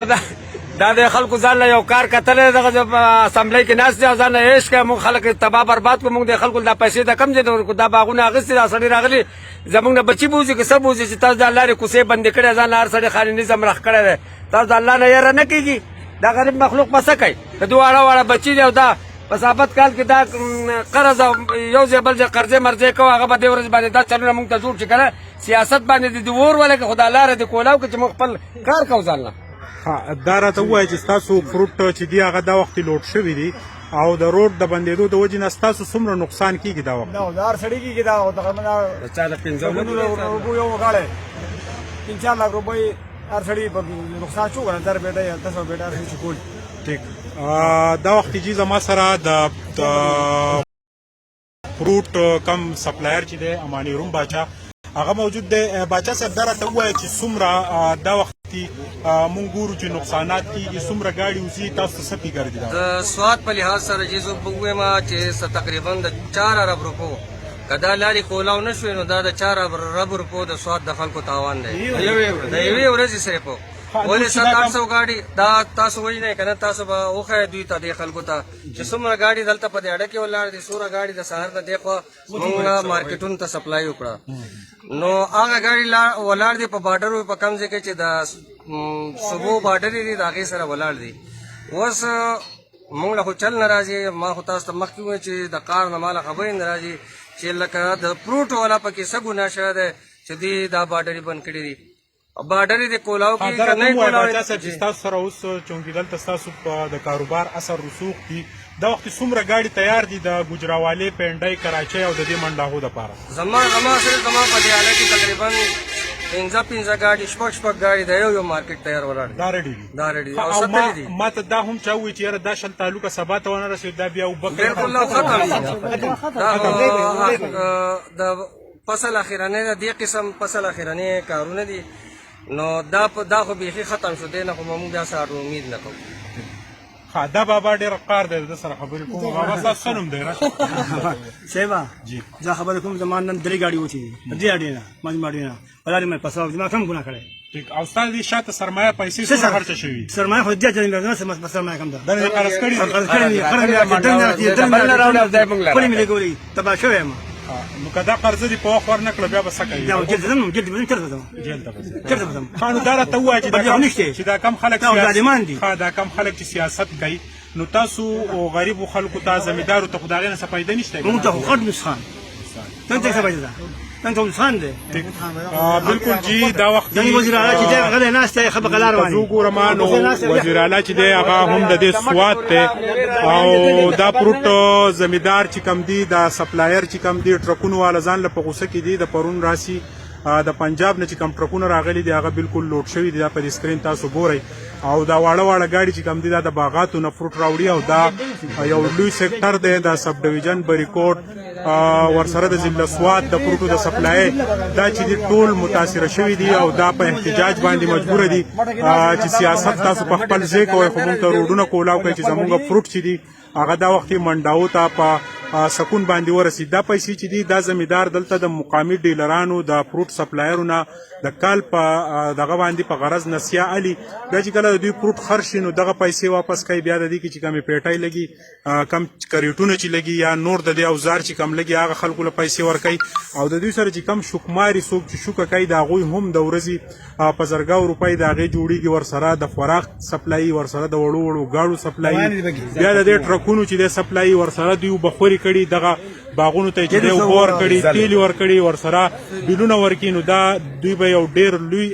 دا د خلکو ځان له یو کار کتلی دغه اسامبلۍ کې ناست دي او ځان نه عیش کوي موږ خلک تباه برباد کړو موږ د خلکو دا پیسې د کم ځای ته ورکړو دا باغونه اخیستي دا سړي راغلي زموږ نه بچي بوځي که څه بوځي چې تاسو د الله لارې کوڅې بندې کړې ځان له هر سړي خالي نظم راښ کړی دی تاسو د الله نه یاره نه کېږي دا غریب مخلوق به څه کوي د دوه واړه بچي دي او دا په ثابت کال کې دا قرض او یو ځای بل ځای قرضې مرضې کوو هغه به دې ورځ باندې دا چلونه موږ ته جوړ شي که نه سیاست باندې د اور ولګي خو دا لاره دې کولاو که چې موږ خپل کار کوو ځان نه دا راته ووایه چې ستاسو فروټ چې دي هغه دا وخت لوډ شوي دي او د روډ د بندېدو د وجې نه ستاسو څومره نقصان کېږي دا وخت دا هر سړي کېږي دا د چا د 15 روپیو یو وغاړی 3-4 लाख روپۍ هر سړي په نقصان شو کنه در بیٹه یا 10 بیٹه هر څه کول ټیک دا وخت چې زما سره د فروټ کم سپلایر چې دی اماني روم باچا هغه موجود دی باچا صاحب دا راته ووایه چې څومره دا وخت مونږ ګورو چې نقصانات کېږي څومره ګاډي وځي تاسو ته څه فکر دي د سواد په لحاظ سره چې زه ووایم چې تقریبا د 4 ارب روپو که دا لارې کولاو نه شوې نو دا د 4 ارب روپو د سواد د خلکو تاوان دی د یوې ورځې صرف ولې 700-800 ګاډي دا تاسو وایي نه که نه تاسو به وښیه دوی ته دې خلکو ته چې څومره ګاډي دلته په دې اډه کې ولاړ دي څومره ګاډي د سهار نه دې خوا مونږ مارکیټونو ته سپلای وکړه نو هغه ګاډي ولاړ دي په باډرو په کم ځای کې چې د صوبو باډرې دي د هغې سره ولاړ دي اوس مونږ له خو چل نه راځي ما خو تاسو ته مخکې وویل چې د کار نه ما له خبرې نه راځي چې لکه د فروټ والا پکې څه ګناه شوی دی چې دوی دا باډرې بند کړي دي باډرې د کولاو کې که نه کولاو ستاسو سره اوس چونکې دلته ستاسو د کاروبار اثر رسوخ دي دا وخت څومره ګاډي تیار دي د ګوجراوالې پنډۍ کراچۍ او د دې منډاهو دپاره زما په دې حاله کې تقریبا 15 ګاډي شپږ ګاډي د یو مارکیټ تیار ولاړ دا ریډي دي او ستلې دي ما ته دا هم چا ووایي چې یاره دا شل تعلقه سبا ته ونه رسېد دا بیا اوبه بلکل ختم د فصل اخیرنۍ د دې قسم فصل اخیرنۍ کارونه دي نو دا خو بیخي ختم شو دی نه خو موږ بیا سره امید نه کوو دا بابا ډېر قار دی د سره خبرې کوم بابا ستاسو څه نوم دی صاحبه زه خبرې کوم زما نن 3 ګاډي وچې دي دې اډې نه مجمع اډې نه په لارې مې پساو زما کم ګناه کړی ټیک او ستا دې شاته سرمایه پیسې څومره خرچه شوي سرمایه خو دې ځای نه سرمایه کم ده دا دې قرض کړي خپلې مې لګولې تباه شوی یم نو که دا قرض دې په وخت ورنه کړه بیا به څه کوي جلد ځم چېرته به ځم چېرته به ځم نو دا راته ووایه چې دا کم خلک دا کم خلک چې سیاست کوي نو تاسو غریبو خلکو ته زمیندارو ته خو د هغې نه څه فایده نشته موږ ته خو غټ نسخان نن ته څه فایده ده نن ته نسخان دی بلکل جی دا وخت وزیر اعلی چې دی هغه ناست دی خبره قلار وایي زه ګورم نو وزیر اعلی چې دی هغه هم د دې سواد دی او دا فروټ زمیندار چې کم دی دا سپلایر چې کم دی ټرکونو والا ځان له په غوسه کې دی د پرون راسي د پنجاب نه چې کم ټرکونه راغلي دي هغه بالکل لوډ شوي دي دا په سکرین تاسو ګورئ او دا واړه ګاډي چې کم دي دا د باغاتو نه فروټ راوړي او دا یو لوی سیکټر دی د سب ډویژن بریکوټ ورسره د ضلع سواد د فروټو د سپلای دا چې دي ټول متاثره شوي دي او دا په احتجاج باندې مجبوره دي چې سیاست تاسو په خپل ځای کوئ خو موږ ته روډونه کولاو کوي چې زموږ فروټ چې دي هغه دا وخت منډاو ته په سکون باندې ورسید دا پیسې چې دي دا زمیندار دلته د مقامي ډیلرانو د فروټ سپلایرونو د کال په دغه باندې په غرض نسیا علي بیا چې کله د دوی فروټ خرڅ شي نو دغه پیسې واپس کوي بیا د دې کې چې کمې پیټۍ لګي کم کریټونه چې لګي یا نور د دې اوزار چې کم لګي هغه خلکو له پیسې ورکوي او د دوی سره چې کم شکماري څوک چې شوکه کوي د هغوی هم د ورځې په زرګاو روپۍ د هغې جوړېږي ورسره د خوراک سپلایي ورسره د وړو ګاډو سپلایي بیا د دې ټرکونو چې د سپلایي ورسره دوی اوبهخوري کړي دغه باغونو ته چې دی اوبه ورکړي تیل ورکړي ورسره بیلونه ورکړي نو دا دوی به یو ډېر لوی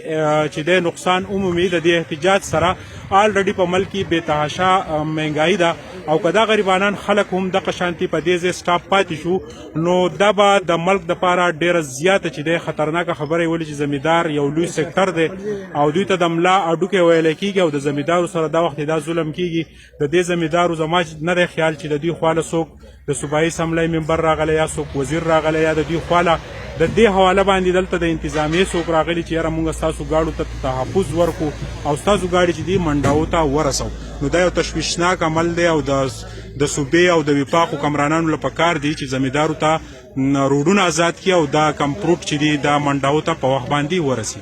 چې دی نقصان عمومي د دې احتجاج سره آلریډي په ملک کې بېتحاشا مهنګایي ده او که دا غریبانان خلک هم دغه شانتي په دې ځای سټاپ پاتې شو نو دا به د ملک دپاره ډېره زیاته چې دی خطرناکه خبره یې ولې چې زمیندار یو لوی سیکټر دی او دوی ته د ملا اډوکې ویلی کېږي او د زمیندارو سره دا وخت دا ظلم کېږي د دې زمیندارو زما نه دی خیال چې د دوی خواله څوک د صوبایي اسمبلی ممبر راغلی یا څوک وزیر راغلی یا د دوی خواله د دې حواله باندې دلته د انتظامیې څوک راغلي چې یاره موږ ستاسو ګاډو ته تحفظ ورکړو او ستاسو ګاډي چې دي منډاو ته ورسو نو دا یو تشویشناک عمل دی او د صوبې او د وفاق حکمرانانو له پکار دی چې زمیندارو ته روډونه آزاد کړي او دا کم فروټ چې دي دا منډاو ته په وخت باندې ورسي